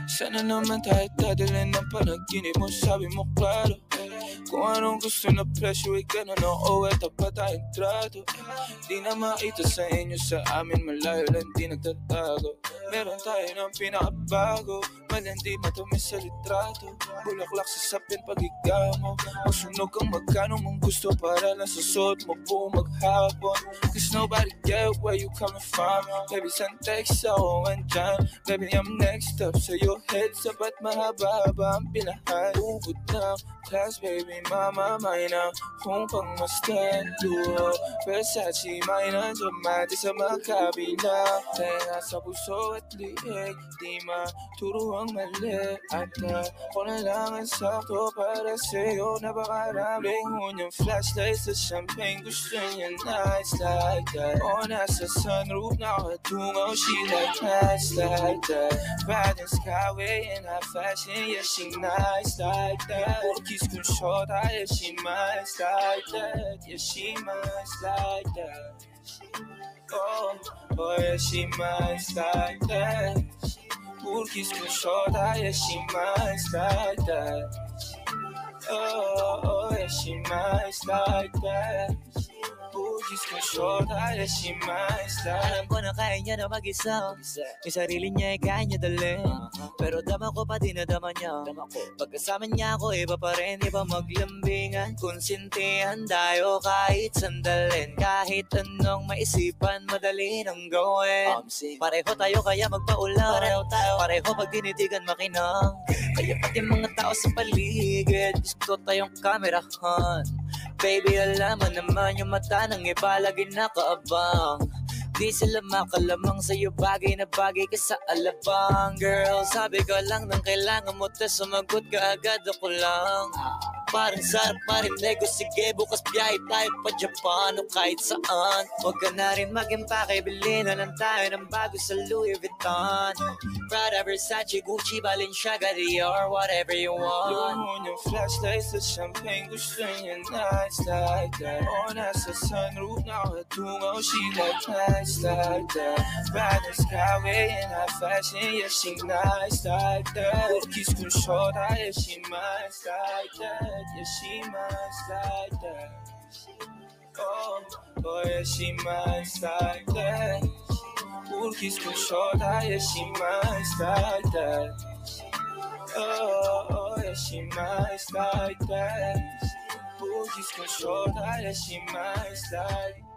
Sana naman kahit dadalhin ng panaginip mo, sabi mo klaro. Kung anong gusto na presyo, ikaw na no, tapat tayong trato. Di na makita sa inyo, sa amin malayo lang di nagtatago. Meron tayo ng pinakabago, malandi matamis sa litrato. Bulaklak sa sapin pag ikaw mo, magsunog kang magkano mong gusto para lang sa suot mo buong maghapon. Cause nobody get where you coming from. Baby, send text ako andyan. Baby, I'm next up sa your heads up at mahaba-haba ang pinahan. Ubod ng class, baby, mama, mine na kung pangmastan duo. Versace, mine na dramatic sa makabila. Tenga sa puso at liig, di maturo ang mali. At ako na lang ang sakto para sa'yo. Napakaraming hunyang flashlight sa champagne. Gusto niya nights like that. O nasa sunroof nakatungaw, she like nights like that. Riding skyway in high fashion, yeah, she nice like that. Kiss kong short, yeah, she nice like that. Yeah, she nice like that. Oh, yeah, she nice like that. Kiss kong short, yeah, she nice like that. Oh, yeah, she nice like that. Kiss kong short, yeah, she nice like that. Alam ko na kaya niya na mag-isa. Yung sarili niya ay kaya niya dalhin. Pero dama ko pa dinadama niya. Pagkasama niya ako, iba pa rin, iba maglambingan. Konsintihan tayo kahit sandalin. Kahit anong maisipan, madali nang gawin. Pareho tayo kaya magpaulan. Pareho pag dinitigan makinang. Kaya pati mga tao sa paligid, gusto tayong kamerahan. Baby, alam mo naman yung mata ng iba lagi nakaabang. Di sila makalamang sa'yo, bagay na bagay ka sa alabang. Girl, sabi ko lang nang kailangan mo, tas sumagot ka agad, ako lang. Parang sarap marinig ko, sige bukas biyahe tayo pa Japan o kahit saan. Huwag ka na rin mag-impake, bilhin na lang tayo ng bago sa Louis Vuitton. Prada, Versace, Gucci, Balenciaga, Dior, whatever you want. Luhon yung flashlight sa champagne, gusto niya nights like that. O nasa sunroof nakatungaw, she like nights like that. Riding skyway in high fashion, yeah, she nice like that. Kiss kong short, yeah, she nice like that. Yeah, she nice like that. Oh, yeah, she nice like that. Kiss kong short, yeah, she nice like that. Oh, yeah, she nice like that. Kiss kong short, yeah, she nice like that.